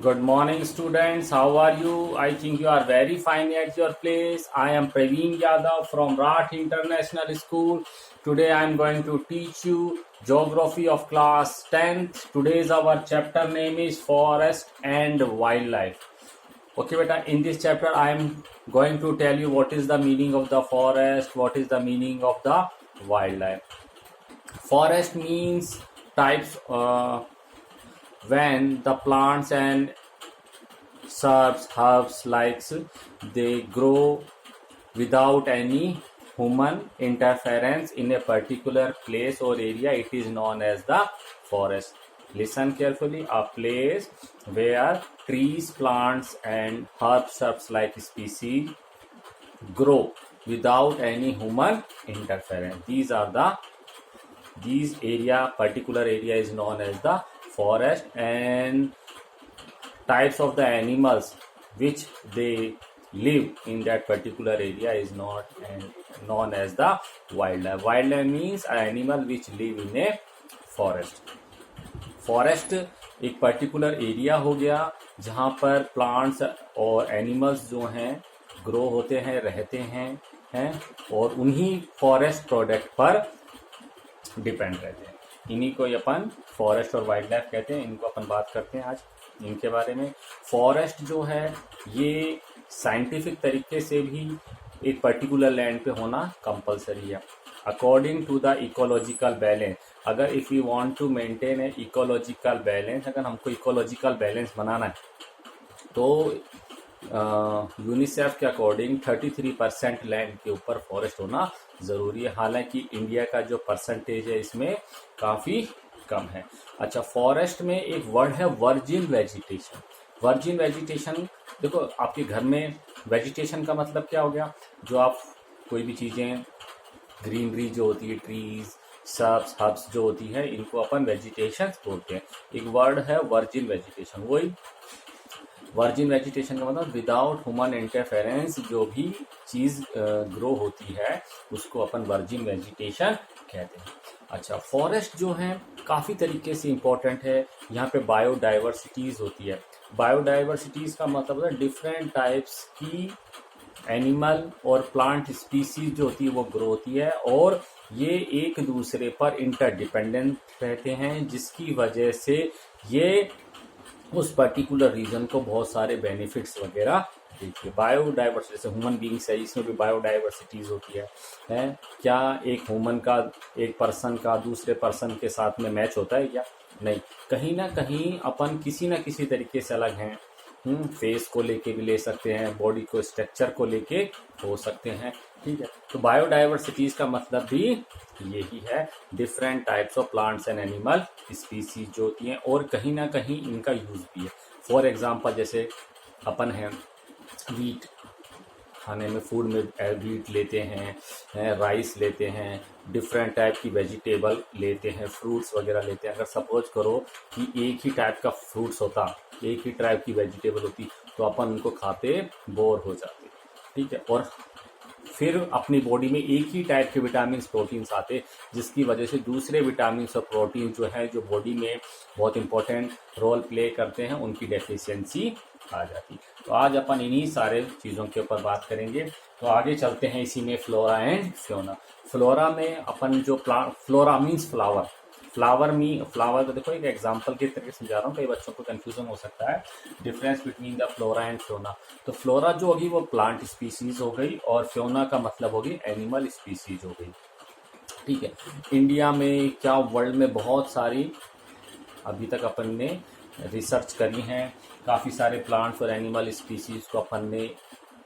Good morning, students. How are you? I think you are very fine at your place. I am Praveen Yadav from Rath International School. Today I am going to teach you Geography of class 10th. Today's our chapter name is Forest and Wildlife. Okay, beta, in this chapter I am going to tell you what is the meaning of the forest, what is the meaning of the wildlife. Forest means types when the plants and shrubs, herbs, likes they grow without any human interference in a particular place or area, it is known as the forest. Listen carefully. A place where trees, plants and herbs, shrubs like species grow without any human interference. Particular area is known as the forest, and types of the animals which they live in that particular area is not known as the wildlife. Wildlife means an animal which live in a forest. Forest एक particular area हो गया जहाँ पर plants और animals जो हैं grow होते हैं, रहते हैं और उन्हीं फॉरेस्ट प्रोडक्ट पर डिपेंड रहते हैं. इन्हीं को अपन फॉरेस्ट और वाइल्ड लाइफ कहते हैं. इनको अपन बात करते हैं आज इनके बारे में. फॉरेस्ट जो है ये साइंटिफिक तरीके से भी एक पर्टिकुलर लैंड पे होना कंपलसरी है according to the ecological balance. अगर if you want to maintain a ecological balance, अगर हमको इकोलॉजिकल बैलेंस बनाना है तो यूनिसेफ के अकॉर्डिंग 33% लैंड के ऊपर फॉरेस्ट होना ज़रूरी है. हालांकि इंडिया का जो परसेंटेज है इसमें काफ़ी कम है. अच्छा, फॉरेस्ट में एक वर्ड है वर्जिन वेजिटेशन. वर्जिन वेजिटेशन, देखो आपके घर में वेजिटेशन का मतलब क्या हो गया, जो आप कोई भी चीज़ें ग्रीनरी जो होती है, ट्रीज, सब्स, हर्ब्स जो होती है, इनको अपन वेजिटेशन बोलते हैं. एक वर्ड है वर्जिन वेजिटेशन. वही वर्जिन वेजिटेशन का मतलब विदाउट ह्यूमन इंटरफेरेंस जो भी चीज़ ग्रो होती है उसको अपन वर्जिन वेजिटेशन कहते हैं. अच्छा, फॉरेस्ट जो है काफ़ी तरीके से इम्पोर्टेंट है. यहाँ पे बायोडाइवर्सिटीज़ होती है. बायोडाइवर्सिटीज़ का मतलब है डिफरेंट टाइप्स की एनिमल और प्लांट स्पीसीज जो होती है वो ग्रो होती है और ये एक दूसरे पर इंटरडिपेंडेंट रहते हैं, जिसकी वजह से ये उस पर्टिकुलर रीजन को बहुत सारे बेनिफिट्स वगैरह देती है. बायोडाइवर्सिटी जैसे ह्यूमन बींग्स है, इसमें भी बायोडाइवर्सिटीज होती है. क्या एक ह्यूमन का, एक पर्सन का दूसरे पर्सन के साथ में मैच होता है क्या? नहीं. कहीं ना कहीं अपन किसी ना किसी तरीके से अलग हैं. फेस को लेके भी ले सकते हैं, बॉडी को स्ट्रक्चर को लेके हो सकते हैं. ठीक है, तो बायोडाइवर्सिटीज का मतलब भी यही है, different types of plants and animal species जो होती हैं और कहीं ना कहीं इनका यूज भी है. फॉर एग्जांपल जैसे अपन हैं वीट, खाने में फूड में वीट लेते हैं, राइस लेते हैं, डिफरेंट टाइप की वेजिटेबल लेते हैं, फ्रूट्स वगैरह लेते हैं. अगर सपोज करो कि एक ही टाइप का फ्रूट्स होता, एक ही टाइप की वेजिटेबल होती, तो अपन उनको खाते बोर हो जाते. ठीक है, और फिर अपनी बॉडी में एक ही टाइप के विटामिन प्रोटीन्स आते, जिसकी वजह से दूसरे विटामिन और प्रोटीन जो है जो बॉडी में बहुत इंपॉर्टेंट रोल प्ले करते हैं, उनकी डेफिशिएंसी आ जाती. तो आज अपन इन्हीं सारे चीज़ों के ऊपर बात करेंगे. तो आगे चलते हैं इसी में फ्लोरा एंड फ्योना. फ्लोरा में अपन जो फ्लोरा मीन्स फ्लावर. फ्लावर तो देखो एक एग्जांपल के तरीके समझा रहा हूँ, कई बच्चों को कंफ्यूजन हो सकता है difference between the flora and Fiona. तो फ्लोरा जो होगी वो प्लांट स्पीसीज हो गई और फ्योना का मतलब होगी एनिमल स्पीसीज हो गई. ठीक है, इंडिया में क्या वर्ल्ड में बहुत सारी अभी तक अपन ने रिसर्च करी हैं, काफ़ी सारे प्लांट्स और एनिमल स्पीसीज को अपन ने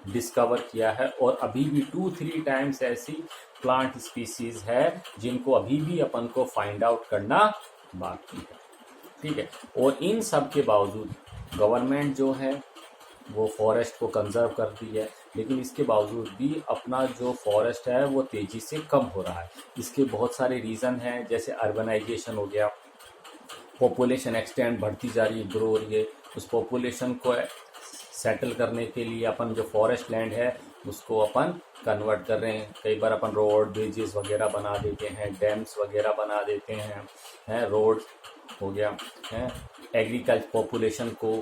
डिस्कवर किया है और अभी भी 2-3 टाइम्स ऐसी प्लांट स्पीसीज है जिनको अभी भी अपन को फाइंड आउट करना बाकी है. ठीक है, और इन सब के बावजूद गवर्नमेंट जो है वो फॉरेस्ट को कंजर्व करती है, लेकिन इसके बावजूद भी अपना जो फॉरेस्ट है वो तेज़ी से कम हो रहा है. इसके बहुत सारे रीज़न हैं, जैसे अर्बनाइजेशन हो गया, पॉपुलेशन एक्सटेंड बढ़ती जा रही है, ग्रो हो रही है. उस पॉपुलेशन को सेटल करने के लिए अपन जो फॉरेस्ट लैंड है उसको अपन कन्वर्ट कर रहे हैं. कई बार अपन रोड, ब्रिजेस वगैरह बना देते हैं, डैम्स वगैरह बना देते हैं, रोड हो गया है, एग्रीकल्चर पॉपुलेशन को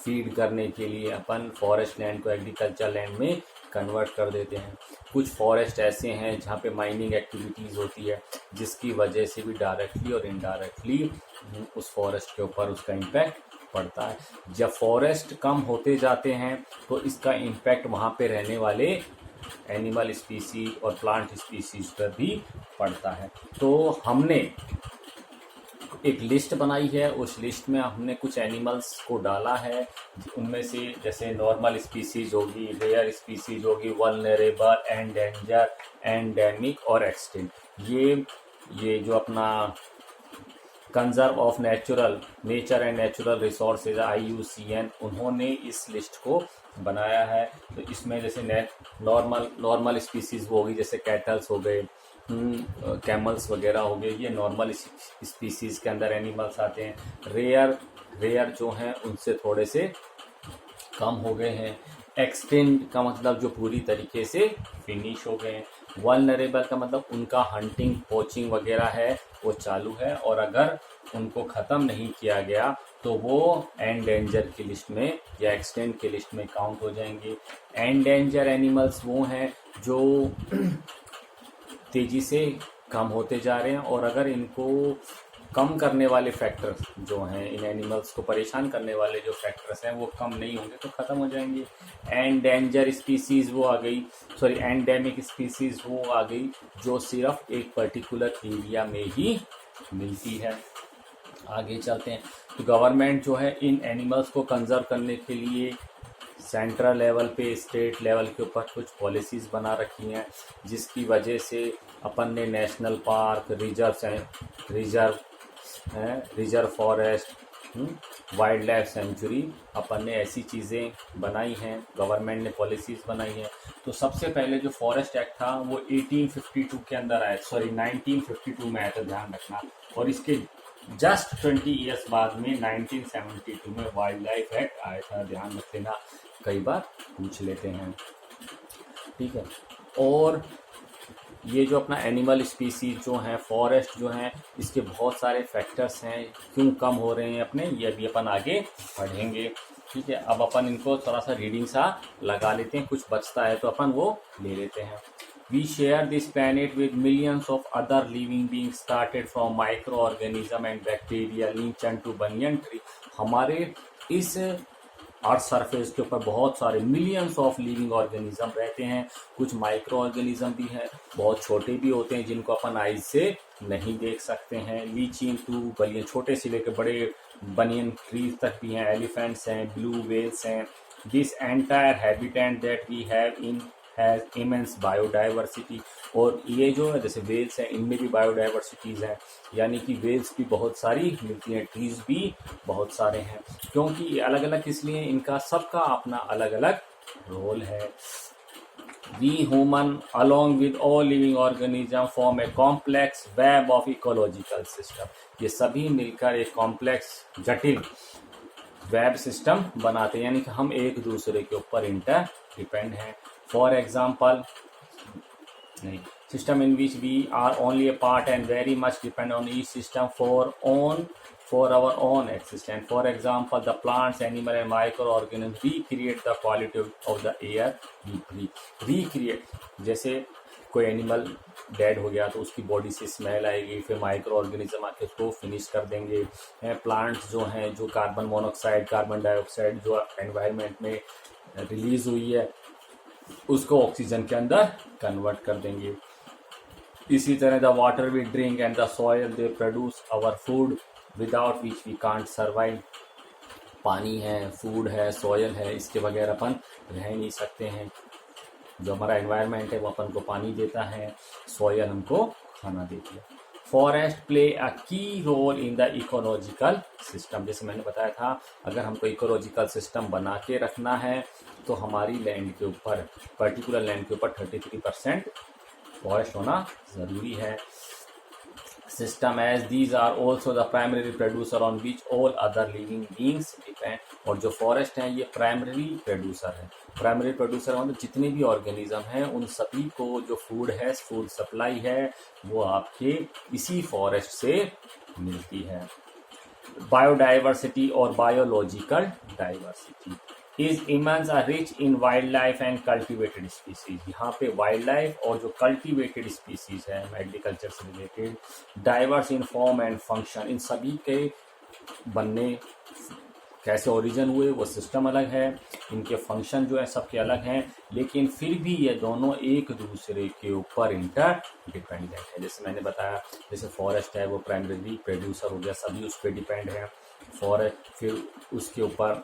फीड करने के लिए अपन फॉरेस्ट लैंड को एग्रीकल्चर लैंड में कन्वर्ट कर देते हैं। कुछ फॉरेस्ट ऐसे हैं जहाँ पे माइनिंग एक्टिविटीज़ होती है, जिसकी वजह से भी डायरेक्टली और इनडायरेक्टली उस फॉरेस्ट के ऊपर उसका इम्पैक्ट पड़ता है। जब फॉरेस्ट कम होते जाते हैं तो इसका इम्पैक्ट वहाँ पे रहने वाले एनिमल स्पीसीज और प्लांट स्पीसीज पर भी पड़ता है। तो हमने एक लिस्ट बनाई है, उस लिस्ट में हमने कुछ एनिमल्स को डाला है, उनमें से जैसे नॉर्मल स्पीसीज होगी, रेयर स्पीसीज होगी, वल्नरेबल, एंडेंजर, एंडेमिक और एक्सटिंक्ट। ये जो अपना conserve of nature and natural resources IUCN, उन्होंने इस लिस्ट को बनाया है। तो इसमें जैसे नॉर्मल स्पीसीज वो होगी, जैसे कैटल्स हो गए, कैमल्स वगैरह हो गए, ये नॉर्मल स्पीसीज के अंदर एनिमल्स आते हैं। रेयर जो हैं उनसे थोड़े से कम हो गए हैं। एक्सटेंड का मतलब जो पूरी तरीके से फिनिश हो गए हैं। वल्नरेबल का मतलब उनका हंटिंग पोचिंग वगैरह है वो चालू है, और अगर उनको ख़त्म नहीं किया गया तो वो एंडेंजर की लिस्ट में या एक्सटेंड की लिस्ट में काउंट हो जाएंगे। एंडेंजर एनिमल्स वो हैं जो तेज़ी से कम होते जा रहे हैं, और अगर इनको कम करने वाले फैक्टर्स जो हैं, इन एनिमल्स को परेशान करने वाले जो फैक्टर्स हैं वो कम नहीं होंगे तो ख़त्म हो जाएंगे। एंडेंजर स्पीसीज़ वो आ गई, सॉरी एंडेमिक स्पीसीज़ वो आ गई जो सिर्फ एक पर्टिकुलर एरिया में ही मिलती है। आगे चलते हैं। तो गवर्नमेंट जो है इन एनिमल्स को कंजर्व करने के लिए सेंट्रल लेवल पे, स्टेट लेवल के ऊपर कुछ पॉलिसीज़ बना रखी हैं, जिसकी वजह से अपन ने national park, reserve forest, wild life sanctuary, अपन ने ऐसी चीज़ें बनाई हैं, गवर्नमेंट ने पॉलिसीज़ बनाई हैं। तो सबसे पहले जो फॉरेस्ट एक्ट था वो 1852 के अंदर आया, सॉरी 1952 में आया था, ध्यान रखना। और इसके जस्ट 20 ईयर्स बाद में 1972 में वाइल्ड लाइफ एक्ट आया था, ध्यान रख लेना, कई बार पूछ लेते हैं, ठीक है। और ये जो अपना एनिमल स्पीसीज जो हैं, फॉरेस्ट जो हैं, इसके बहुत सारे फैक्टर्स हैं क्यों कम हो रहे हैं अपने, ये भी अपन आगे पढ़ेंगे, ठीक है। अब अपन इनको थोड़ा सा रीडिंग सा लगा लेते हैं, कुछ बचता है तो अपन वो ले लेते हैं। We share this planet with millions of other living beings started from microorganism and bacteria linchan to banyan tree। हमारे इस अर्थ सरफेस के ऊपर बहुत सारे मिलियंस ऑफ लिविंग ऑर्गेनिज्म रहते हैं। कुछ माइक्रो ऑर्गेनिज्म भी हैं, बहुत छोटे भी होते हैं जिनको अपन आइज से नहीं देख सकते हैं। लीचिंग टू बनियन, छोटे से लेकर बड़े बनियन ट्रीज तक भी हैं। एलिफेंट्स हैं, ब्लू वेल्स हैं। This entire habitat that we have in has immense biodiversity. और ये जो है जैसे वेल्स हैं, इनमें भी बायोडाइवर्सिटीज़ हैं, यानी कि वेल्स भी बहुत सारी मिलती हैं, ट्रीज भी बहुत सारे हैं। क्योंकि ये अलग अलग इसलिए इनका सबका अपना अलग अलग रोल है। We human along with all living organism form a complex web of ecological system. ये सभी मिलकर एक कॉम्प्लेक्स जटिल वेब सिस्टम बनाते हैं, यानी कि हम एक दूसरे के ऊपर इंटर डिपेंड हैं। For example system in which we are only a part and very much depend on each system for our own existence. For example, the plants, animal and microorganisms recreate the quality of the air we breathe. Recreate, जैसे कोई animal dead हो गया तो उसकी body से smell आएगी, फिर micro organism आके उसको फिनिश कर देंगे। प्लांट्स जो हैं, जो कार्बन मोनोऑक्साइड, कार्बन डाइऑक्साइड जो एनवायरनमेंट में रिलीज हुई है उसको ऑक्सीजन के अंदर कन्वर्ट कर देंगे। इसी तरह the water we drink and the soil they produce our food without which we can't survive. पानी है, फूड है, सॉयल है, इसके बगैर अपन रह नहीं सकते हैं। जो हमारा एनवायरनमेंट है वो अपन को पानी देता है, सॉयल हमको खाना देती है। Forest play a key role in the ecological system. जैसे मैंने बताया था, अगर हमको इकोलॉजिकल सिस्टम बना के रखना है तो हमारी लैंड के ऊपर, पर्टिकुलर लैंड के ऊपर 33% फॉरेस्ट होना ज़रूरी है। System as these are also the primary producer on which all other living beings depend. और जो फॉरेस्ट हैं ये प्राइमरी प्रोड्यूसर है। प्राइमरी प्रोड्यूसर मतलब जितने भी ऑर्गेनिज्म हैं उन सभी को जो फूड है, फूड सप्लाई है, वो आपके इसी फॉरेस्ट से मिलती है। बायोडाइवर्सिटी और biological diversity is immense are rich in wild life and cultivated species. यहाँ पे वाइल्ड लाइफ और जो कल्टिवेटेड स्पीसीज है एग्रीकल्चर से related, diverse in form and function, इन सभी के बनने कैसे ओरिजिन हुए वो सिस्टम अलग है, इनके फंक्शन जो है सबके अलग हैं, लेकिन फिर भी ये दोनों एक दूसरे के ऊपर इंटर डिपेंडेंट है। जैसे मैंने बताया, जैसे फॉरेस्ट है वो प्राइमरी प्रोड्यूसर हो गया, सभी उस पर डिपेंड है फॉरेस्ट, फिर उसके ऊपर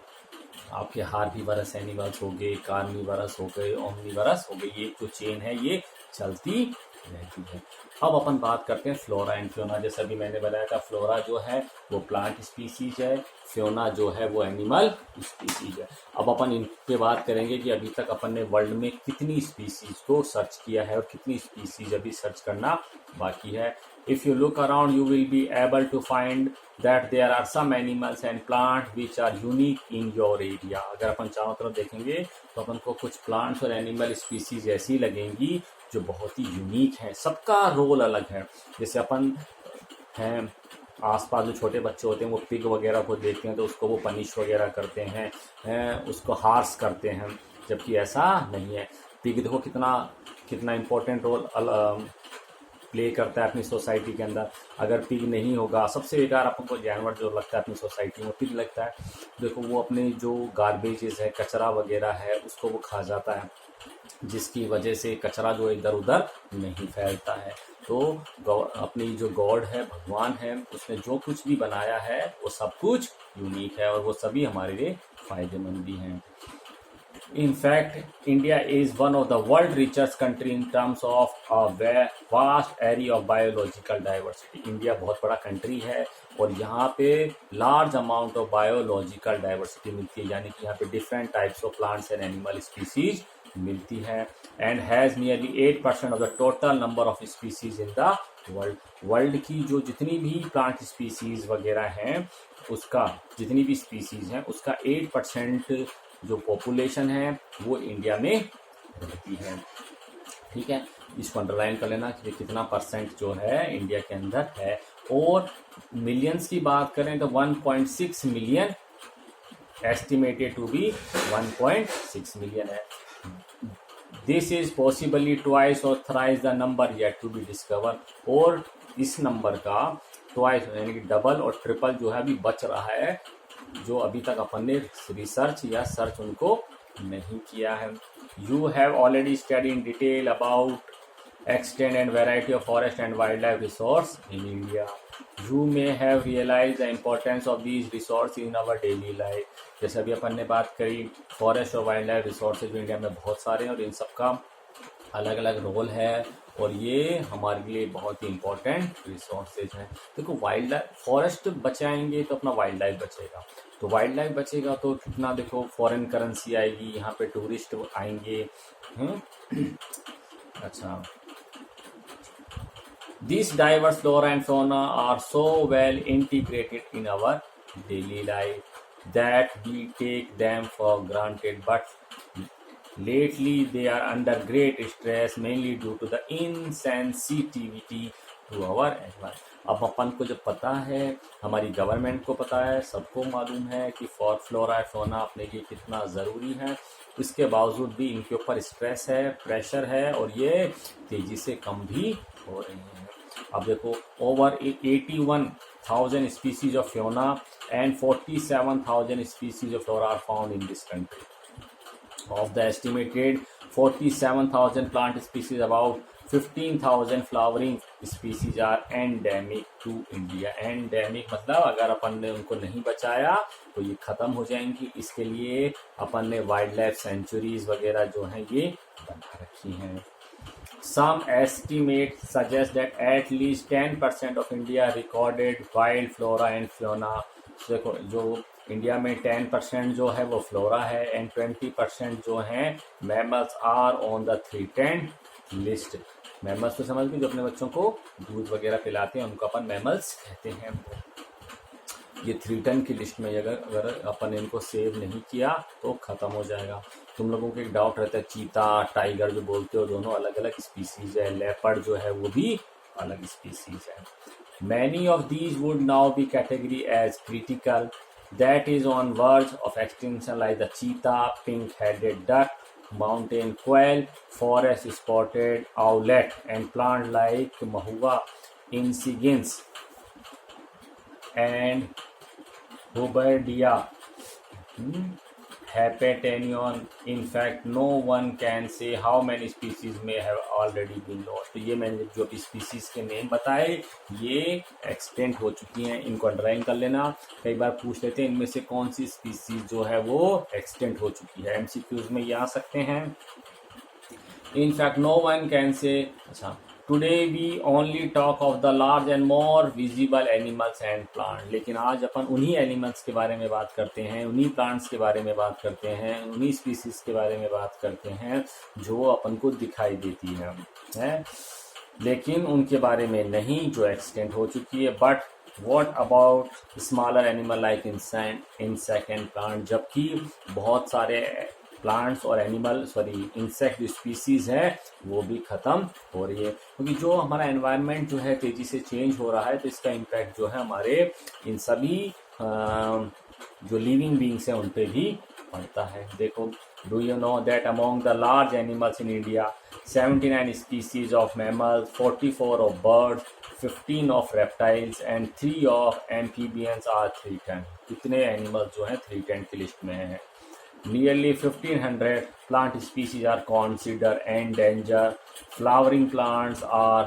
आपके हार्बीवरस एनिमल्स हो गए, कार्निवरस हो गए, ओमनिवरस हो गए, ये जो चेन है ये चलती रहती है। अब अपन बात करते हैं फ्लोरा एंड फ्योना। जैसा भी मैंने बताया था, फ्लोरा जो है वो प्लांट स्पीसीज है, फ्योना जो है वो एनिमल स्पीसीज है। अब अपन इन पे बात करेंगे कि अभी तक अपन ने वर्ल्ड में कितनी स्पीसीज को सर्च किया है और कितनी स्पीसीज अभी सर्च करना बाकी है। If you look around, you will be able to find that there are some animals and plants which are unique in your area. अगर अपन चारों तरफ देखेंगे तो अपन को कुछ प्लांट्स और एनिमल स्पीसीज ऐसी लगेंगी जो बहुत ही यूनिक है, सबका रोल अलग है। जैसे अपन हैं आसपास जो छोटे बच्चे होते हैं वो पिग वगैरह को देखते हैं तो उसको वो पनिश वगैरह करते हैं, उसको हार्स करते हैं, जबकि ऐसा नहीं है। पिग देखो कितना इम्पोर्टेंट रोल प्ले करता है अपनी सोसाइटी के अंदर। अगर पिग नहीं होगा, सबसे बेकार अपन को जानवर जो लगता है अपनी सोसाइटी में पिग लगता है। देखो वो अपने जो गार्बेजेस है, कचरा वगैरह है, उसको वो खा जाता है, जिसकी वजह से कचरा जो इधर उधर नहीं फैलता है। तो अपनी जो गॉड है, भगवान है, उसने जो कुछ भी बनाया है वो सब कुछ यूनिक है और वो सभी हमारे लिए फायदेमंद भी हैं। In fact, India is one of the world richest country in terms of a vast area of biological diversity. India बहुत बड़ा कंट्री है और यहाँ पे large amount of biological diversity मिलती है, यानी कि यहाँ पे different types of plants and animal species मिलती है, and has nearly 8% of the total number of species in the world की जो जितनी भी प्लांट स्पीसीज वगैरह हैं, उसका जितनी भी स्पीसीज हैं उसका 8% जो पॉपुलेशन है वो इंडिया में रहती है। ठीक है, इसको अंडरलाइन कर लेना कि कितना परसेंट जो है इंडिया के अंदर है। और मिलियंस की बात करें तो 1.6 million estimated to be 1.6 million है। दिस इज पॉसिबली ट्वाइस और thrice the number yet to be discover, और इस नंबर का ट्वाइस यानी कि डबल और ट्रिपल जो है अभी बच रहा है, जो अभी तक अपन ने रिसर्च या सर्च उनको नहीं किया है। You have already study in detail about extent and variety of forest and wildlife resource in India. You may have realized the importance of these resources in our daily life. जैसे अभी अपन ने बात करी forest और wild life resources जो India में बहुत सारे हैं और इन सबका अलग अलग रोल है और ये हमारे लिए बहुत ही इम्पोर्टेंट रिसोर्सेज हैं। देखो वाइल्ड लाइफ, फॉरेस्ट बचाएंगे तो अपना वाइल्ड लाइफ बचेगा, तो वाइल्ड लाइफ बचेगा तो कितना देखो फॉरेन करेंसी आएगी, यहाँ पे टूरिस्ट आएंगे। अच्छा, these diverse flora and fauna are so well integrated in our daily life that we take them for granted, but lately they are under great stress mainly due to the insensitivity to our environment. अब अपन को जब पता है, हमारी government को पता है, सबको मालूम है कि फ्लोरा फौना अपने लिए कितना ज़रूरी है, इसके बावजूद भी इनके ऊपर स्ट्रेस है, प्रेशर है और ये तेज़ी से कम भी हो रही हैं। अब देखो over 81,000 species of fauna and 47,000 species of flora are found in this country. Of the estimated 47,000 plant species, about 15,000 flowering species are endemic to India. Endemic मतलब अगर अपन ने उनको नहीं बचाया तो ये ख़त्म हो जाएंगी, इसके लिए अपन ने वाइल्ड लाइफ सेंचुरीज वगैरह जो हैं ये बना रखी हैं. Some estimates suggest that at least 10% of India recorded wild flora and fauna. देखो जो इंडिया में 10% जो है वो फ्लोरा है एंड 20% जो हैं mammals are on the threatened list. Mammals तो समझ में जो अपने बच्चों को दूध वगैरह पिलाते हैं उनको अपन मैमल्स कहते हैं. ये थ्रेटन की लिस्ट में अगर अपन इनको सेव नहीं किया तो ख़त्म हो जाएगा. तुम लोगों को एक डाउट रहता है, चीता टाइगर जो बोलते हो दोनों अलग अलग स्पीसीज है, लेपर्ड जो है वो भी अलग स्पीसीज है. Many of these would now be categorized as critical, that is on verge of extinction, like the cheetah, pink-headed duck, mountain quail, forest spotted owlet, and plant like Mahua insignis and Bouvardia, Hepatenion. In fact, no one can say how many species may have already been lost. तो ये मैंने जो species के name बताए ये extent हो चुकी हैं, इनको अंडरलाइन कर लेना। कई बार पूछ लेते हैं इनमें से कौन सी स्पीसीज जो है वो एक्सटेंट हो चुकी है, एमसीक्यूज में ये आ सकते हैं। In fact, no one can say. अच्छा, today we only talk of the large and more visible animals and plants. लेकिन आज अपन उन्हीं एनिमल्स के बारे में बात करते हैं, उन्हीं प्लांट्स के बारे में बात करते हैं, उन्हीं स्पीसीज के बारे में बात करते हैं जो अपन को दिखाई देती है? लेकिन उनके बारे में नहीं जो एक्सटेंट हो चुकी है। But what about smaller animal like insect and plant, जबकि बहुत सारे प्लांट्स और इंसेक्ट जो स्पीसीज है वो भी खत्म हो रही है, क्योंकि जो हमारा एनवायरनमेंट जो है तेजी से चेंज हो रहा है, तो इसका इम्पैक्ट जो है हमारे इन सभी जो लिविंग बींग्स हैं उन पे भी पड़ता है। देखो, do you know that among the large animals in India 79 species of mammals, 44 of birds, 15 of reptiles and 3 of amphibians are 310। कितने एनिमल्स जो हैं 310 की लिस्ट में हैं। Nearly 1500 plant species are considered endangered. Flowering plants or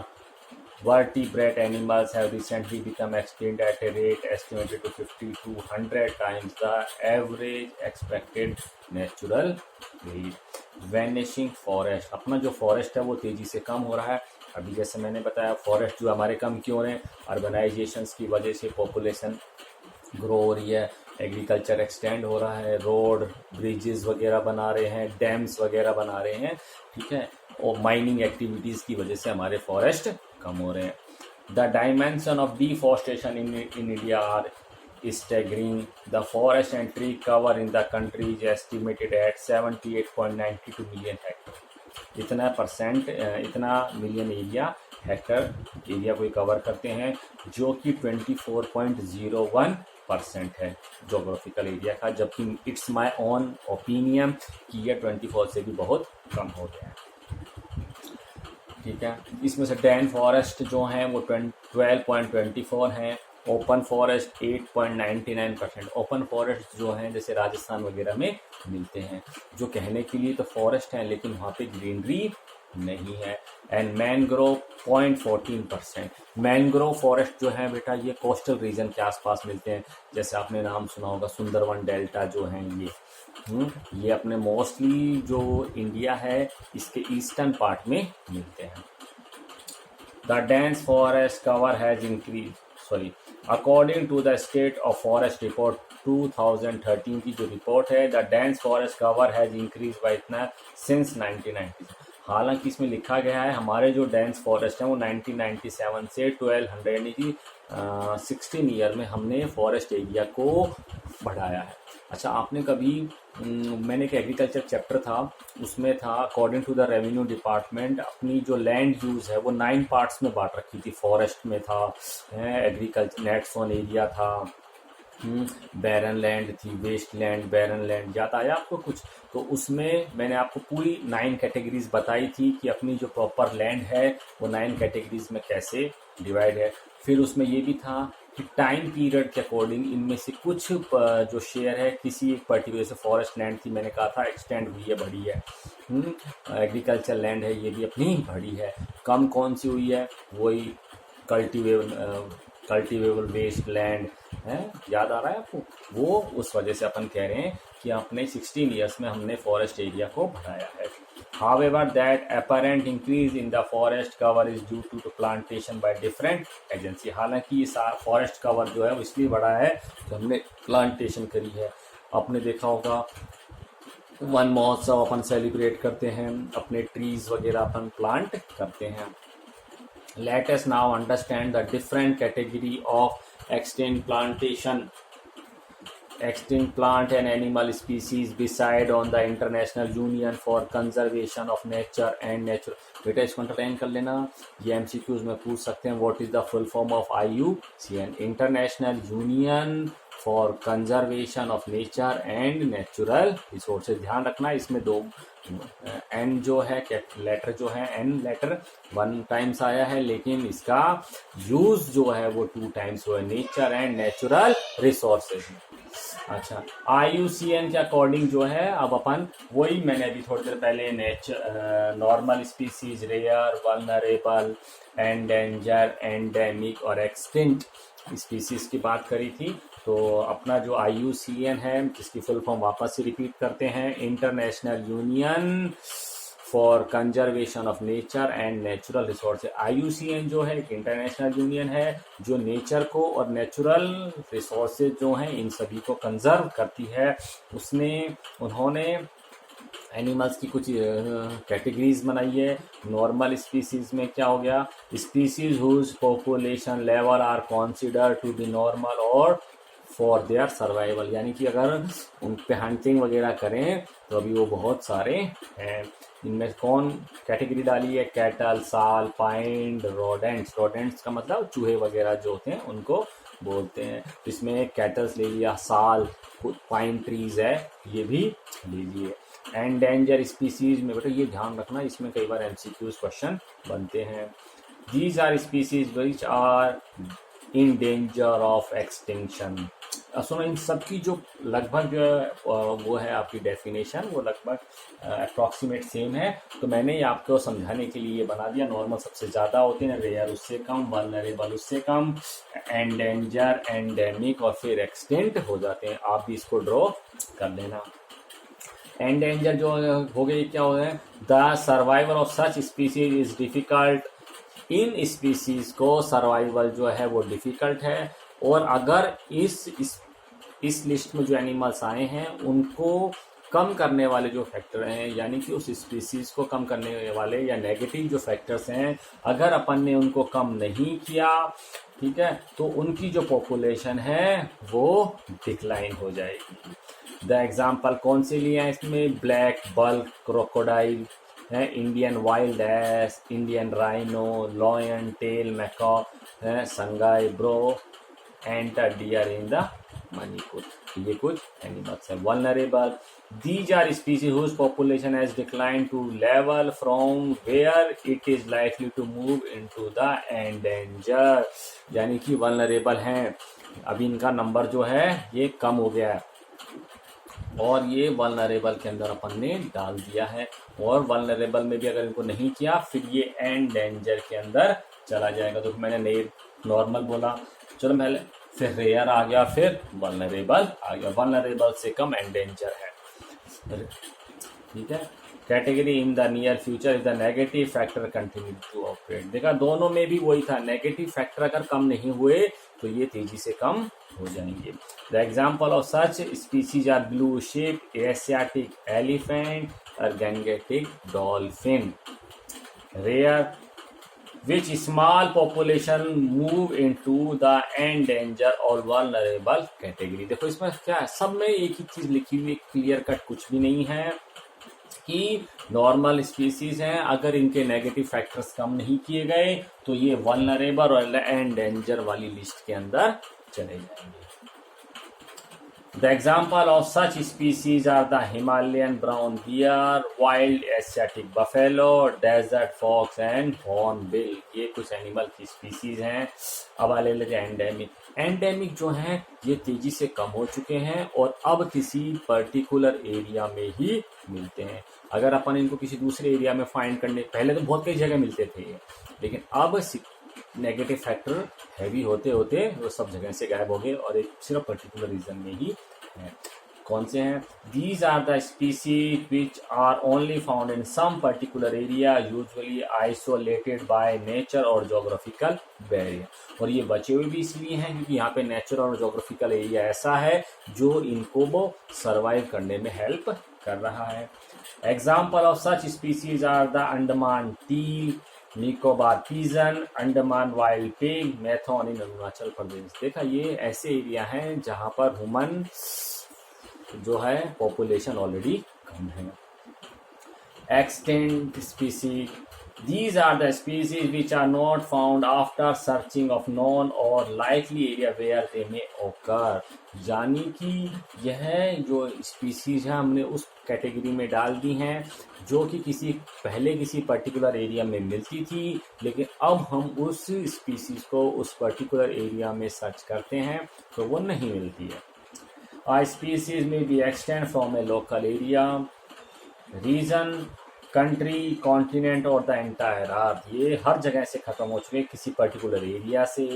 vertebrate animals have recently become extinct at a rate estimated to 50 to 100 times the average expected natural rate. Vanishing forest, अपना जो forest है वो तेजी से कम हो रहा है। अभी जैसे मैंने बताया फॉरेस्ट जो हमारे कम क्यों हो रहे हैं, अर्बनाइजेशंस की वजह से पॉपुलेशन ग्रो हो रही है, एग्रीकल्चर एक्सटेंड हो रहा है, रोड ब्रिजेस वगैरह बना रहे हैं, डैम्स वगैरह बना रहे हैं, ठीक है, और माइनिंग एक्टिविटीज़ की वजह से हमारे फॉरेस्ट कम हो रहे हैं। The dimension of deforestation in India are staggering. The forest and tree cover in the country is estimated at 78.92 million hectare. इतना मिलियन एरिया हेक्टर एरिया को कवर करते हैं, जो कि 24.01% है जोग्राफिकल एरिया का, जबकि इट्स माय ओन ओपिनियन कि यह 24 से भी बहुत कम हो गया है। ठीक है, इसमें से डेन फॉरेस्ट जो हैं वो 12.24 हैं, ओपन फॉरेस्ट 8.99%। ओपन फॉरेस्ट जो हैं जैसे राजस्थान वगैरह में मिलते हैं, जो कहने के लिए तो फॉरेस्ट हैं लेकिन वहाँ पे ग्रीनरी नहीं है। And mangrove 0.14%। मैनग्रोव फॉरेस्ट जो है बेटा ये कोस्टल रीजन के आसपास मिलते हैं, जैसे आपने नाम सुना होगा सुंदरवन डेल्टा जो हैं ये अपने मोस्टली जो इंडिया है इसके ईस्टर्न पार्ट में मिलते हैं। The dense forest cover has increase according to the state of forest report 2013 की जो रिपोर्ट है, the dense forest cover has increase by इतना सिंस 1990। हालांकि इसमें लिखा गया है हमारे जो डेंस फॉरेस्ट है वो 1997 से 1200 यानी कि 16 ईयर में हमने फॉरेस्ट एरिया को बढ़ाया है। अच्छा, आपने कभी मैंने एक एग्रीकल्चर चैप्टर था उसमें था according to the revenue department अपनी जो लैंड यूज़ है वो 9 पार्ट्स में बांट रखी थी। फॉरेस्ट में था एग्रीकल्चर नेट जोन एरिया था, बैरन लैंड थी, वेस्ट लैंड, बैरन लैंड, याद आया आपको कुछ? तो उसमें मैंने आपको पूरी 9 कैटेगरीज बताई थी कि अपनी जो प्रॉपर लैंड है वो 9 कैटेगरीज में कैसे डिवाइड है। फिर उसमें ये भी था कि टाइम पीरियड के अकॉर्डिंग इनमें से कुछ जो शेयर है किसी एक पर्टिकुलर से फॉरेस्ट लैंड थी, मैंने कहा था एक्सटेंड हुई है, बढ़ी है। एग्रीकल्चर लैंड है ये भी अपनी बढ़ी है। कम कौन सी हुई है? वही कल्टिवेबल वेस्ट लैंड है, याद आ रहा है आपको? वो उस वजह से अपन कह रहे हैं कि अपने 16 ईयर्स में हमने फॉरेस्ट एरिया को बढ़ाया है। However, that apparent increase in the forest cover is due to the plantation by different agency। हालांकि ये फॉरेस्ट कवर जो है वो इसलिए बढ़ा है कि हमने प्लांटेशन करी है। आपने देखा होगा वन महोत्सव अपन सेलिब्रेट करते हैं, अपने ट्रीज वगैरह अपन प्लांट करते हैं। Let us now understand the different category of extent plantation extinct plant and animal species beside on the International Union for Conservation of Nature and Natural। बेटा इसको अंडरलाइन कर लेना, ये एमसीक्यूज में पूछ सकते हैं। What is the full form of IUCN? International union for conservation of nature and natural resources. ध्यान रखना इसमें दो एन जो है लेटर जो है एन लेटर 1 टाइम्स आया है, लेकिन इसका यूज जो है वो 2 टाइम्स हुआ है, नेचर एंड नेचुरल रिसोर्सेज। अच्छा, IUCN के अकॉर्डिंग जो है अब अपन वही मैंने अभी थोड़ी देर पहले normal species, rare, vulnerable, endanger, endemic और एक्सटिंक्ट स्पीसीज की बात करी थी। तो अपना जो IUCN है, जिसकी फुल फॉर्म वापस से रिपीट करते हैं, international union for conservation of nature and natural resources. IUCN जो है एक इंटरनेशनल यूनियन है जो नेचर को और नेचुरल रिसोर्सेज जो हैं इन सभी को कंजर्व करती है। उसमें उन्होंने एनिमल्स की कुछ कैटेगरीज बनाई है। नॉर्मल स्पीसीज में क्या हो गया, species whose population level are consider to be normal और फॉर देयर सर्वाइवल, यानी कि अगर उन पे हंटिंग वगैरह करें तो अभी वो बहुत सारे हैं। इनमें कौन कैटेगरी डाली है, कैटल, साल, पाइंड, रोडेंट्स। रोडेंट्स का मतलब चूहे वगैरह जो होते हैं उनको बोलते हैं। इसमें कैटल्स ले लिया, साल, पाइन ट्रीज है ये भी लीजिए। एंडेंजर स्पीसीज में बेटा ये ध्यान रखना, इसमें कई बार MCQs क्वेश्चन बनते हैं। These are species which are in danger of extinction. सुनो, इन सब की जो लगभग जो है वो है आपकी डेफिनेशन, वो लगभग अप्रॉक्सीमेट सेम है। तो मैंने ये आपको समझाने के लिए बना दिया। नॉर्मल सबसे ज़्यादा होते हैं, रेयर उससे कम, वल्नरेबल उससे कम, एंडेंजर, एंडेमिक और फिर एक्सटिंक्ट हो जाते हैं। आप भी इसको ड्रॉ कर लेना। एंडेंजर जो हो गई क्या हो है, the survival of such species is difficult. In species को सर्वाइवल जो है वो डिफिकल्ट है। और अगर इस लिस्ट में जो एनिमल्स आए हैं उनको कम करने वाले जो फैक्टर हैं, यानी कि उस स्पीसीज को कम करने वाले या नेगेटिव जो फैक्टर्स हैं, अगर अपन ने उनको कम नहीं किया, ठीक है, तो उनकी जो पॉपुलेशन है वो डिक्लाइन हो जाएगी। द एग्जाम्पल कौन से लिए हैं इसमें, ब्लैक बल्क क्रोकोडाइल है, Indian wild ass, Indian rhino, lion tail macaque है, Sangai brow, antler deer in the Manipur. ये कुछ एनिमल्स हैं। Vulnerable, these are species whose population has decline to level from where it is likely to move into the endanger, यानी कि vulnerable हैं, अभी इनका number जो है ये कम हो गया है और ये वल्नरेबल के अंदर अपन ने डाल दिया है। और वल्नरेबल में भी अगर इनको नहीं किया फिर ये एंडेंजर के अंदर चला जाएगा। तो मैंने नॉर्मल बोला, चलो पहले फिर रेयर आ गया, फिर वल्नरेबल आ गया। वल्नरेबल से कम एंडेंजर है, ठीक है। Category in the near future is the negative factor continue to operate. देखा दोनों में भी वही था, नेगेटिव फैक्टर अगर कम नहीं हुए तो ये तेजी से कम हो जाएंगे। The example of such species are blue sheep, Asiatic elephant और Gangetic dolphin. Rare which small population move into the endangered or vulnerable category। देखो इसमें क्या है, सब में एक ही चीज लिखी हुई, क्लियर कट कुछ भी नहीं है कि नॉर्मल स्पीसीज हैं, अगर इनके नेगेटिव फैक्टर्स कम नहीं किए गए तो ये वल्नरेबल और एंडेंजर वाली लिस्ट के अंदर चले जाएंगे। The example of such species are the Himalayan brown bear, wild Asiatic buffalo, desert fox and hornbill। ये कुछ एनिमल की स्पीसीज हैं। अब आ ले लेते हैं एंडेमिक। एंडेमिक जो हैं ये तेजी से कम हो चुके हैं और अब किसी पर्टिकुलर एरिया में ही मिलते हैं। अगर अपन इनको किसी दूसरे एरिया में फाइंड करने, पहले तो बहुत कई जगह मिलते थे लेकिन अब नेगेटिव फैक्टर हैवी होते होते वो सब जगह से गायब हो गए और एक सिर्फ पर्टिकुलर रीजन में ही है। कौन से हैं, these are the species which are only found in some particular area, usually isolated by nature और जोग्राफिकल बैरियर। और ये बचे हुए भी इसलिए हैं क्योंकि यहाँ पे नेचर और जोग्राफिकल एरिया ऐसा है जो इनको वो सर्वाइव करने में हेल्प कर रहा है। Example of such species are the Andaman teal, Nicobar pigeon, Andaman wild pig, mithun in Arunachal Pradesh. देखा ये ऐसे एरिया हैं जहां पर ह्यूमन जो है पॉपुलेशन ऑलरेडी कम है। Extinct species. These are the species which are not found after searching of known or likely area where they may occur. यानी कि यह जो स्पीसीज है हमने उस कैटेगरी में डाल दी हैं जो कि पहले किसी पर्टिकुलर एरिया में मिलती थी, लेकिन अब हम उस स्पीसीज को उस पर्टिकुलर एरिया में सर्च करते हैं तो वो नहीं मिलती है। A species may be extinct from a local area, region, country, continent और द एंटायर अर्थ। ये हर जगह से ख़त्म हो चुके हैं, किसी पर्टिकुलर एरिया से,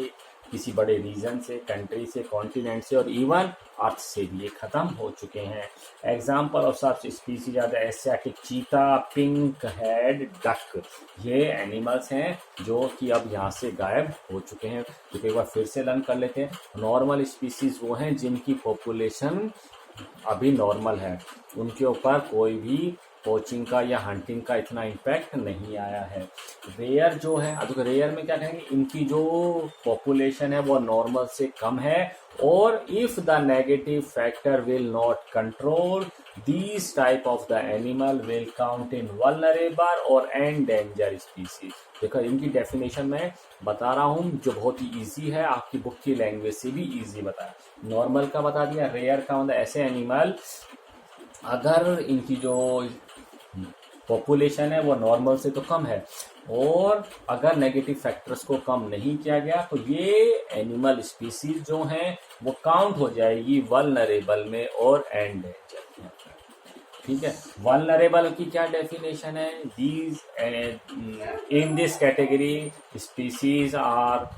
किसी बड़े रीजन से, कंट्री से, कॉन्टिनेंट से और इवन अर्थ से भी ये ख़त्म हो चुके हैं। Example of such species are the Asiatic cheetah, pink head duck. ये एनिमल्स हैं जो कि अब यहाँ से गायब हो चुके हैं। तो एक बार फिर से लर्न कर लेते हैं। नॉर्मल स्पीसीज वो हैं जिनकी पॉपुलेशन अभी नॉर्मल है, उनके ऊपर कोई भी पोचिंग का या हंटिंग का इतना इम्पैक्ट नहीं आया है। रेयर जो है, अब रेयर में क्या कहेंगे, इनकी जो पॉपुलेशन है वो नॉर्मल से कम है और if the negative factor will not control these type of the animal will count in vulnerable और एंडेंजर स्पीसीज। देखो इनकी डेफिनेशन मैं बता रहा हूँ जो बहुत ही इजी है, आपकी बुक की लैंग्वेज से भी इजी बताया। नॉर्मल का बता दिया, रेयर का मतलब ऐसे एनिमल अगर इनकी जो पॉपुलेशन है वो नॉर्मल से तो कम है और अगर नेगेटिव फैक्टर्स को कम नहीं किया गया तो ये एनिमल स्पीसीज जो हैं वो काउंट हो जाएगी वल्नरेबल में और एंडेंजर में। ठीक है, वल्नरेबल की क्या डेफिनेशन है, these in this category species are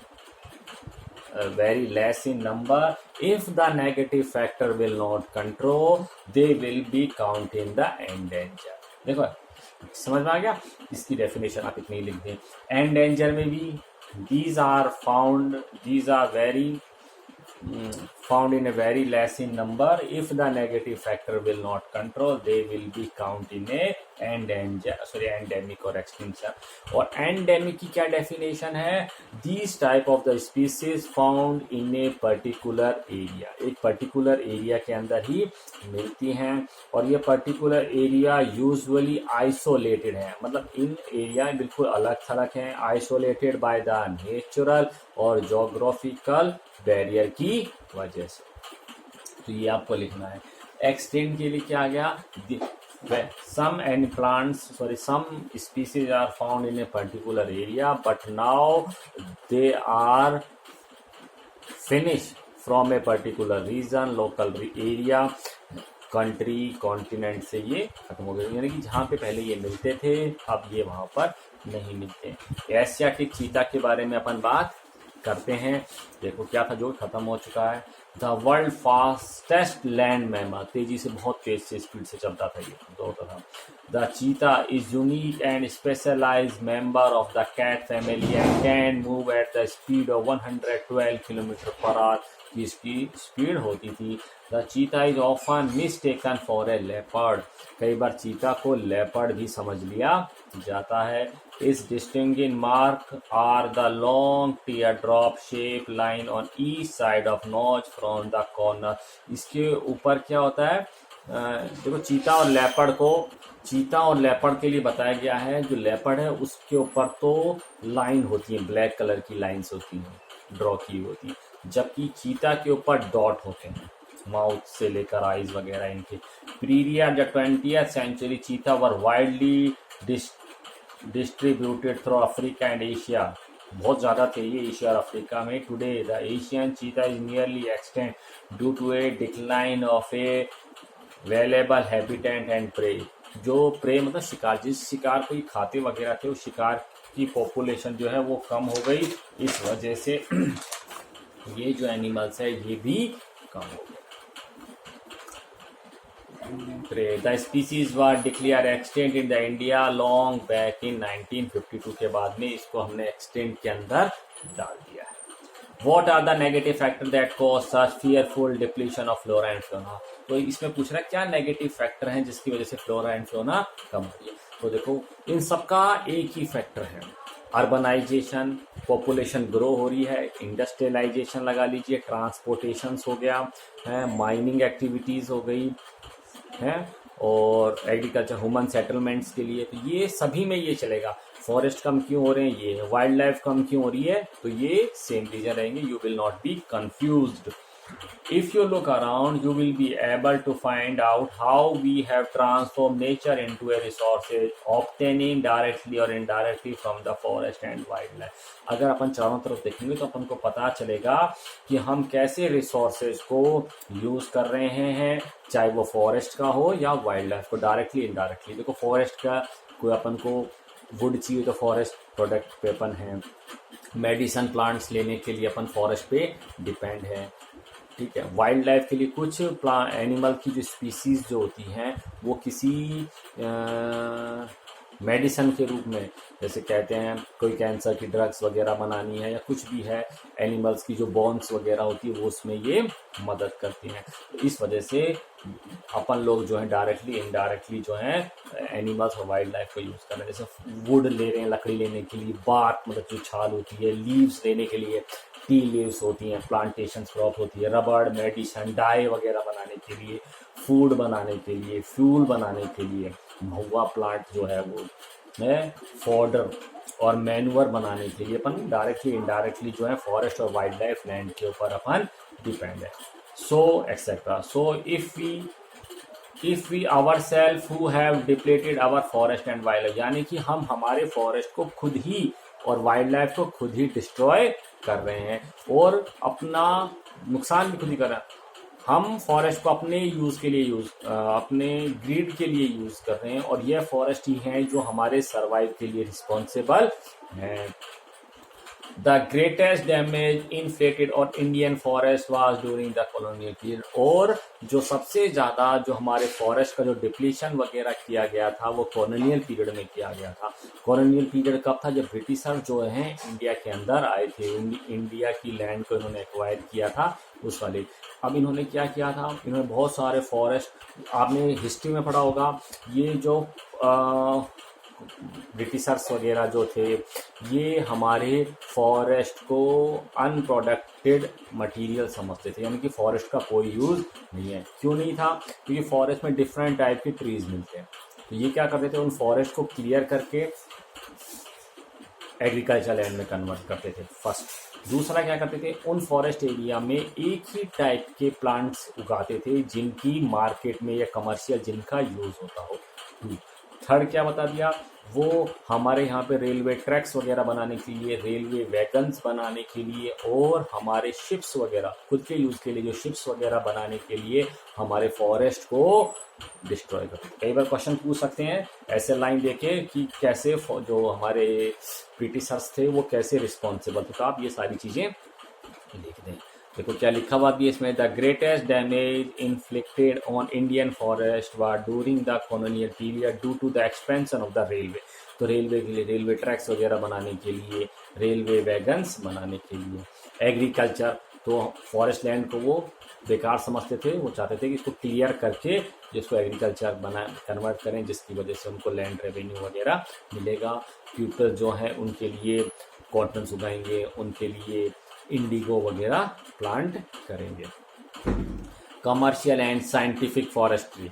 very less in number. If the negative factor will not control, they will be counted in the endanger. देखो समझ में आ गया, इसकी डेफिनेशन आप इतनी लिख दें। एंडेंजर में भी these are found in a very less in number. If the negative factor will not control, they will be counted in a endemic और extinction। और endemic की क्या definition है, these type of the species found in a particular area, एक particular area के अंदर ही मिलती हैं और ये particular area usually isolated है, मतलब इन एरिया बिल्कुल अलग थलग हैं, isolated by the natural और geographical बैरियर की वजह से। तो ये आपको लिखना है। एक्सटेंड के लिए क्या आ गया, some species are found in a particular area but now they are finished from a particular region, local area, country, continent से ये खत्म हो गए, यानी कि जहाँ पे पहले ये मिलते थे अब ये वहाँ पर नहीं मिलते। एशियाटिक चीता के बारे में अपन बात करते हैं। देखो क्या था जो खत्म हो चुका है। The world fastest land mammal, तेजी से बहुत तेज से स्पीड से चलता था, ये दौड़ता था। The cheetah is unique and specialized member of the cat family and can move at the speed of 112 kilometre per hour की इसकी स्पीड होती थी। The cheetah is often mistaken for a leopard, कई बार चीता को लेपर्ड भी समझ लिया जाता है। इस distinguishing mark are the long tear drop shape line on each side of nose from the corner. इसके ऊपर क्या होता है, देखो चीता और लेपर्ड के लिए बताया गया है। जो लेपर्ड है उसके ऊपर तो लाइन होती है, ब्लैक कलर की लाइन्स होती हैं, ड्रॉ की होती हैं, जबकि चीता के ऊपर डॉट होते हैं, माउथ से लेकर आईज वगैरह इनके। Period the 20th century cheetah were widely distributed through Africa and Asia, बहुत ज़्यादा थे ये एशिया और अफ्रीका में। Today the Asian cheetah is nearly extinct due to a decline of a available habitat and prey. जो prey मतलब शिकार, जिस शिकार को ये खाते वगैरह थे उस शिकार की पॉपुलेशन जो है वो कम हो गई, इस वजह से ये जो एनिमल्स है ये भी कम हो गए। The species were declare extent in the India long back in 1952 के बाद में इसको हमने एक्सटेंट के अंदर डाल दिया है। What are the negative factors that cause such fearful depletion of flora and fauna? तो इसमें पूछ रहा है क्या नेगेटिव फैक्टर हैं जिसकी वजह से फ्लोरा एंड फ्लोना कम हो रही है। तो देखो इन सबका एक ही फैक्टर है, अर्बनाइजेशन, पॉपुलेशन ग्रो हो रही है, इंडस्ट्रियलाइजेशन लगा लीजिए, ट्रांसपोर्टेशन हो गया है, माइनिंग एक्टिविटीज़ हो गई है, और एग्रीकल्चर, ह्यूमन सेटलमेंट्स के लिए, तो ये सभी में ये चलेगा। फॉरेस्ट कम क्यों हो रहे हैं, ये वाइल्ड लाइफ कम क्यों हो रही है, तो ये सेम रीजन रहेंगे। You will not be confused. If you look around, you will be able to find out how we have transformed nature into a resources, obtaining directly or indirectly from the forest and wildlife. अगर अपन चारों तरफ देखेंगे तो अपन को पता चलेगा कि हम कैसे रिसोर्सेज को यूज कर रहे हैं, चाहे वो फॉरेस्ट का हो या वाइल्ड लाइफ को, डायरेक्टली इनडायरेक्टली। देखो फॉरेस्ट का कोई अपन को वुड चाहिए तो फॉरेस्ट प्रोडक्ट पे अपन है, मेडिसिन प्लांट्स लेने के लिए अपन फॉरेस्ट पे डिपेंड है, ठीक है। वाइल्ड लाइफ के लिए कुछ एनिमल की जो स्पीसीज जो होती हैं वो किसी मेडिसिन के रूप में, जैसे कहते हैं कोई कैंसर की ड्रग्स वगैरह बनानी है या कुछ भी है, एनिमल्स की जो बोन्स वगैरह होती है वो उसमें ये मदद करती हैं। तो इस वजह से अपन लोग जो है डायरेक्टली इनडायरेक्टली जो है एनिमल्स और वाइल्ड लाइफ को यूज़ कर रहे हैं। जैसे वुड ले रहे हैं लकड़ी लेने के लिए, बार्क मतलब जो छाल होती है, लीव्स लेने के लिए टी लीव्स होती हैं, प्लांटेशन क्रॉप होती है, रबड़, मेडिसिन, डाई वगैरह बनाने के लिए, फूड बनाने के लिए, फ्यूल बनाने के लिए, महुआ प्लांट जो है वो है, फॉडर और मैन्युअर बनाने के लिए अपन डायरेक्टली इनडायरेक्टली जो है फॉरेस्ट और वाइल्ड लाइफ लैंड के ऊपर अपन डिपेंड है। So etcetera. So if we ourself who have depleted our forest and wild life, यानी कि हम हमारे फॉरेस्ट को खुद ही और वाइल्ड लाइफ को खुद ही डिस्ट्रॉय कर रहे हैं और अपना नुकसान भी खुद ही कर रहे हैं। हम फॉरेस्ट को अपने यूज के लिए अपने ग्रीड के लिए यूज कर रहे हैं और यह फॉरेस्ट ही है जो हमारे सर्वाइव के लिए रिस्पॉन्सिबल है। The greatest damage inflicted on Indian forest was during the colonial period। और जो सबसे ज़्यादा जो हमारे फॉरेस्ट का जो डिप्लीशन वगैरह किया गया था वो कॉलोनियल पीरियड में किया गया था। कॉलोनियल पीरियड कब था, जब ब्रिटिशर जो हैं इंडिया के अंदर आए थे, इंडिया की लैंड को इन्होंने एक्वायर किया था उस वाले। अब इन्होंने क्या किया था, इन्होंने बहुत सारे फॉरेस्ट, आपने हिस्ट्री में पढ़ा होगा, ये जो ब्रिटिशर्स वगैरह जो थे ये हमारे फॉरेस्ट को अनप्रोडक्टेड मटेरियल समझते थे, यानी कि फॉरेस्ट का कोई यूज़ नहीं है। क्यों नहीं था, क्योंकि फॉरेस्ट में डिफरेंट टाइप के ट्रीज मिलते हैं। तो ये क्या करते थे, उन फॉरेस्ट को क्लियर करके एग्रीकल्चर लैंड में कन्वर्ट करते थे फर्स्ट। दूसरा क्या करते थे, उन फॉरेस्ट एरिया में एक ही टाइप के प्लांट्स उगाते थे जिनकी मार्केट में या कमर्शियल जिनका यूज़ होता हो। थर्ड क्या बता दिया, वो हमारे यहाँ पे रेलवे ट्रैक्स वगैरह बनाने के लिए, रेलवे वैगन्स बनाने के लिए और हमारे शिप्स वगैरह खुद के यूज़ के लिए जो शिप्स वगैरह बनाने के लिए हमारे फॉरेस्ट को डिस्ट्रॉय करते। कई बार क्वेश्चन पूछ सकते हैं ऐसे लाइन देके कि कैसे जो हमारे ब्रिटिशर्स थे वो कैसे रिस्पॉन्सिबल थे, तो आप ये सारी चीज़ें लिख दें। देखो क्या लिखा हुआ भी इसमें, the greatest damage inflicted on Indian forest were during the colonial period due to the expansion of the railway. तो रेलवे के लिए, रेलवे ट्रैक्स वगैरह बनाने के लिए, रेलवे वैगन्स बनाने के लिए, एग्रीकल्चर, तो फॉरेस्ट लैंड को वो बेकार समझते थे, वो चाहते थे कि इसको क्लियर करके जिसको एग्रीकल्चर कन्वर्ट करें, जिसकी वजह से उनको लैंड रेवेन्यू वगैरह मिलेगा। पीपल जो है उनके लिए कॉटन उगाएंगे, उनके लिए इंडिगो वगैरह प्लांट करेंगे। कमर्शियल एंड साइंटिफिक फॉरेस्ट्री,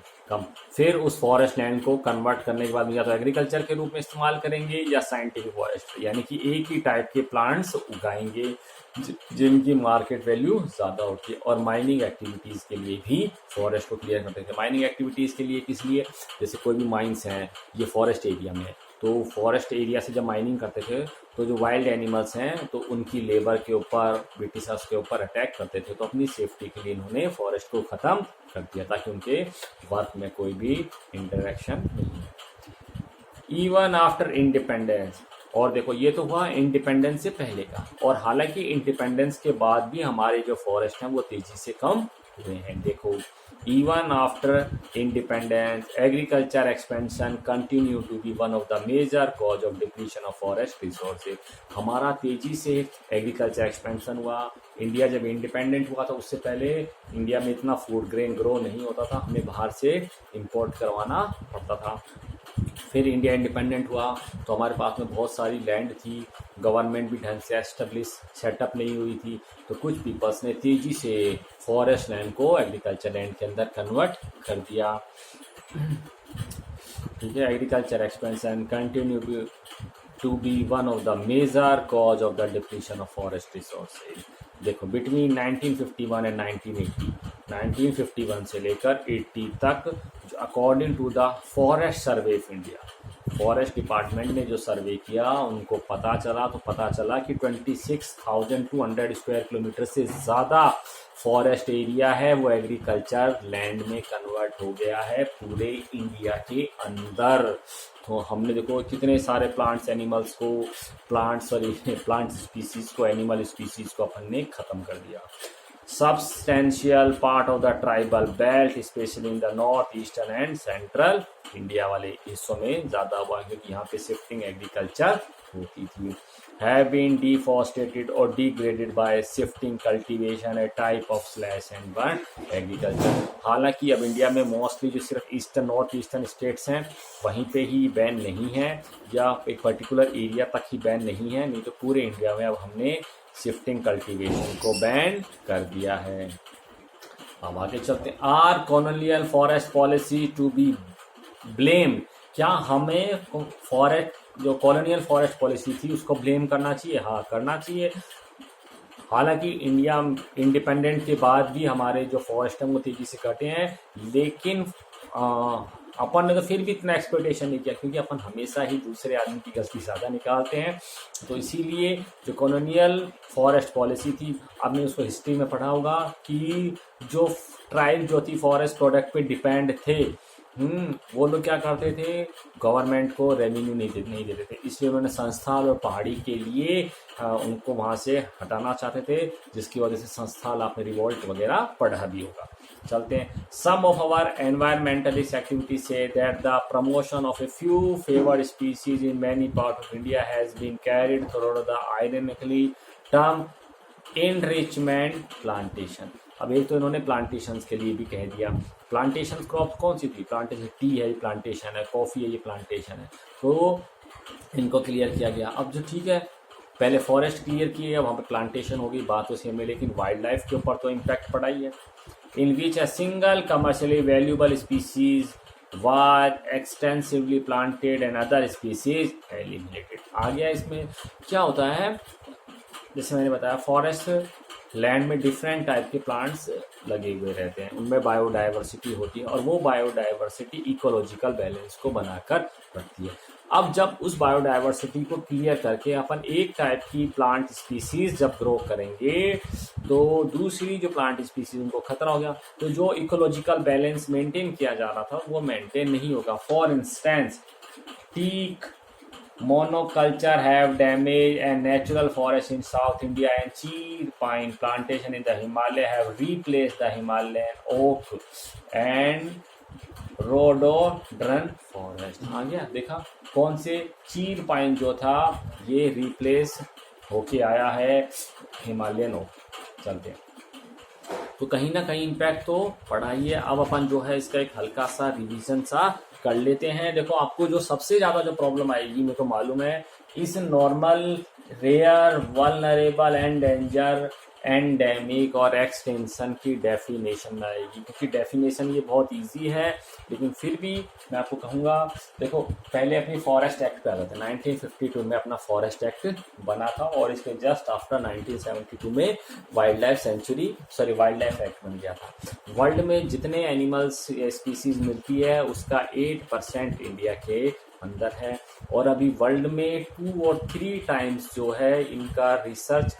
फिर उस फॉरेस्ट लैंड को कन्वर्ट करने के बाद या तो एग्रीकल्चर के रूप में इस्तेमाल करेंगे या साइंटिफिक फॉरेस्ट्री, यानी कि एक ही टाइप के प्लांट्स उगाएंगे जिनकी मार्केट वैल्यू ज़्यादा होती है। और माइनिंग एक्टिविटीज़ के लिए भी फॉरेस्ट को क्लियर करते थे। माइनिंग एक्टिविटीज़ के लिए किस लिए, जैसे कोई भी माइंस हैं ये फॉरेस्ट एरिया में है, तो फॉरेस्ट एरिया से जब माइनिंग करते थे तो जो वाइल्ड एनिमल्स हैं तो उनकी लेबर के ऊपर ब्रिटिशर्स के ऊपर अटैक करते थे, तो अपनी सेफ्टी के लिए इन्होंने फॉरेस्ट को ख़त्म कर दिया ताकि उनके वर्क में कोई भी इंटरेक्शन नहीं है। इवन आफ्टर इंडिपेंडेंस, और देखो ये तो हुआ इंडिपेंडेंस से पहले का, और हालांकि इंडिपेंडेंस के बाद भी हमारे जो फॉरेस्ट हैं वो तेज़ी से कम हुए हैं। देखो even after independence, agriculture expansion continue to be one of the major cause of depletion of forest resources। हमारा तेजी से एग्रीकल्चर एक्सपेंशन हुआ। इंडिया जब इंडिपेंडेंट हुआ था उससे पहले इंडिया में इतना फूड ग्रेन ग्रो नहीं होता था, हमें बाहर से इंपोर्ट करवाना पड़ता था। फिर इंडिया इंडिपेंडेंट हुआ तो हमारे पास में बहुत सारी लैंड थी, गवर्नमेंट भी ढंग से एस्टेब्लिश सेटअप नहीं हुई थी, तो कुछ पीपल्स ने तेज़ी से फॉरेस्ट लैंड को एग्रीकल्चर लैंड के अंदर कन्वर्ट कर दिया। ठीक है, agriculture expansion continue to be one of the major cause of the depletion of forest resources. देखो बिटवीन 1951 एंड 1980, 1951 से लेकर 80 तक, according to the forest survey of India, forest department ने जो सर्वे किया उनको पता चला कि 26,200 स्क्वायर किलोमीटर से ज़्यादा फॉरेस्ट एरिया है वो एग्रीकल्चर लैंड में कन्वर्ट हो गया है पूरे इंडिया के अंदर। तो हमने देखो कितने सारे प्लांट स्पीसीज को, एनिमल स्पीसीज को अपन ने खत्म कर दिया। Substantial part of the tribal belt specially in the north eastern and central India वाले हिस्सों में ज़्यादा हुआ क्योंकि यहाँ पे शिफ्टिंग एग्रीकल्चर होती थी। Have been deforested or degraded by shifting cultivation, a type of slash and burn agriculture। हालांकि अब इंडिया में मोस्टली जो सिर्फ नॉर्थ ईस्टर्न स्टेट्स हैं वहीं पे ही बैन नहीं है, या एक पर्टिकुलर एरिया तक ही बैन नहीं है, नहीं तो पूरे इंडिया में अब हमने शिफ्टिंग कल्टीवेशन को बैन कर दिया है। अब आगे चलते हैं। Are colonial forest policy to be blame, क्या हमें फॉरेस्ट जो कॉलोनियल फॉरेस्ट पॉलिसी थी उसको ब्लेम करना चाहिए? हाँ, करना चाहिए। हालांकि इंडिया इंडिपेंडेंट के बाद भी हमारे जो फॉरेस्ट हैं वो तेजी से कटे हैं, लेकिन अपन ने तो फिर भी इतना एक्सप्लॉयटेशन नहीं किया क्योंकि अपन हमेशा ही दूसरे आदमी की गलती ज़्यादा निकालते हैं। तो इसीलिए जो कॉलोनियल फॉरेस्ट पॉलिसी थी, आपने उसको हिस्ट्री में पढ़ा होगा कि जो ट्राइब जो थी फॉरेस्ट प्रोडक्ट पे डिपेंड थे, वो लोग क्या करते थे, गवर्नमेंट को रेवेन्यू नहीं देते थे, इसलिए उन्होंने संस्थान और पहाड़ी के लिए उनको वहाँ से हटाना चाहते थे, जिसकी वजह से संस्थान आपने रिवोल्ट वगैरह पढ़ा भी होगा। चलते हैं। Some of our environmentalist activity say that the promotion of a few favoured species in many part of India has been carried through the ironically term enrichment plantation. अब एक तो इन्होंने प्लांटेशंस के लिए भी कह दिया। प्लांटेशन क्रॉप कौन सी थी? प्लांटेशन टी है, ये प्लांटेशन है, कॉफ़ी है, ये प्लांटेशन है, तो इनको क्लियर किया गया। अब जो ठीक है, पहले फॉरेस्ट क्लियर किए, अब वहाँ पे प्लांटेशन होगी, बात उसी में, लेकिन वाइल्ड लाइफ के ऊपर तो इम्पैक्ट पड़ा ही है। In which a single commercially valuable species was extensively planted and other species eliminated। आ गया। इसमें क्या होता है, जैसे मैंने बताया, फॉरेस्ट लैंड में डिफरेंट टाइप के प्लांट्स लगे हुए रहते हैं, उनमें बायोडाइवर्सिटी होती है और वो बायोडाइवर्सिटी इकोलॉजिकल बैलेंस को बनाकर रखती है। अब जब उस बायोडाइवर्सिटी को क्लियर करके अपन एक टाइप की प्लांट स्पीसीज जब ग्रो करेंगे तो दूसरी जो प्लांट स्पीसीज उनको खतरा हो गया, तो जो इकोलॉजिकल बैलेंस मेंटेन किया जा रहा था वो मेंटेन नहीं होगा। For instance, teak monoculture have damaged and natural forests in South India and cheer pine plantation in the Himalaya have replaced the Himalayan oak and rhododendron forest। आ गया, देखा कौन से चीर पाइन जो था ये रिप्लेस होके आया है हिमालयन ओक। चलते हैं, तो कहीं ना कहीं इम्पैक्ट तो पड़ा ही है। अब अपन जो है इसका एक हल्का सा रिवीजन सा कर लेते हैं। देखो, आपको जो सबसे ज़्यादा जो प्रॉब्लम आएगी मेरे को मालूम है, इस normal, rare, vulnerable, endanger, endemic और एक्सटेंशन की डेफिनेशन में आएगी, क्योंकि डेफिनेशन ये बहुत इजी है, लेकिन फिर भी मैं आपको कहूँगा। देखो, पहले अपनी फॉरेस्ट एक्ट पे आ रहा था, 1952 में अपना फॉरेस्ट एक्ट बना था और इसके जस्ट आफ्टर 1972 में वाइल्ड लाइफ एक्ट बन गया था। वर्ल्ड में जितने एनिमल्स स्पीसीज मिलती है उसका 8% इंडिया के अंदर है, और अभी वर्ल्ड में 2 और 3 टाइम्स जो है इनका सर्च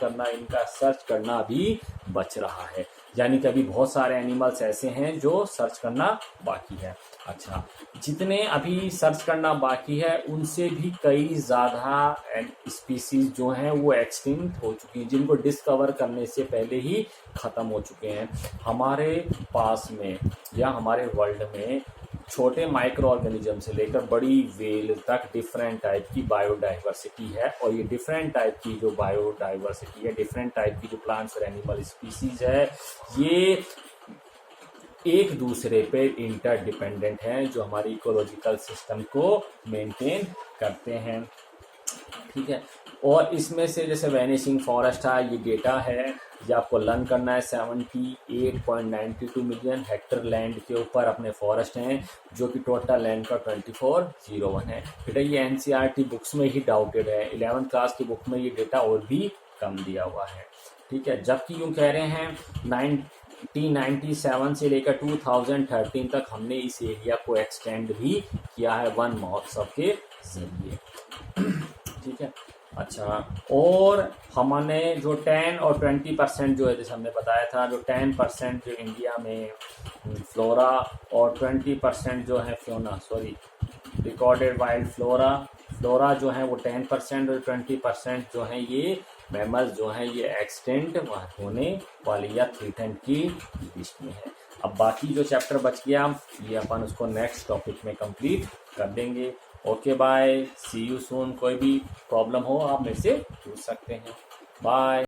करना अभी बच रहा है, यानी कि अभी बहुत सारे एनिमल्स ऐसे हैं जो सर्च करना बाकी है। अच्छा, जितने अभी सर्च करना बाकी है उनसे भी कई ज़्यादा स्पीसीज जो हैं वो एक्सटिंक्ट हो चुकी हैं, जिनको डिस्कवर करने से पहले ही ख़त्म हो चुके हैं। हमारे पास में या हमारे वर्ल्ड में छोटे माइक्रो ऑर्गेनिज्म से लेकर बड़ी वेल तक डिफरेंट टाइप की बायोडाइवर्सिटी है, और ये डिफरेंट टाइप की जो बायोडाइवर्सिटी है, डिफरेंट टाइप की जो प्लांट्स और एनिमल स्पीसीज है, ये एक दूसरे पे इंटरडिपेंडेंट हैं, जो हमारी इकोलॉजिकल सिस्टम को मेंटेन करते हैं। ठीक है, और इसमें से जैसे वैनिशिंग फॉरेस्ट है, ये डेटा है, ये आपको लर्न करना है। 78.92 मिलियन हेक्टर लैंड के ऊपर अपने फॉरेस्ट हैं, जो कि टोटल लैंड का 2401 है। बेटा ये एनसीईआरटी बुक्स में ही डाउटेड है, 11th क्लास की बुक में ये डेटा और भी कम दिया हुआ है। ठीक है, जबकि यूँ कह रहे हैं 1997 से लेकर 2013 तक हमने इस एरिया को एक्सटेंड भी किया है वन महोत्सव के जरिए। ठीक है, अच्छा, और हमने जो 10 और 20% जो है, जैसे हमने बताया था, जो 10% जो इंडिया में फ्लोरा और 20% जो है रिकॉर्डेड वाइल्ड फ्लोरा जो है वो 10% और 20% जो है ये मैमल्स जो हैं ये एक्सटेंट होने वाली या थ्रेटन्ड की लिस्ट में है। अब बाकी जो चैप्टर बच गया ये अपन उसको नेक्स्ट टॉपिक में कंप्लीट कर देंगे। Okay bye, see you soon. कोई भी प्रॉब्लम हो आप मेरे से पूछ सकते हैं। बाय।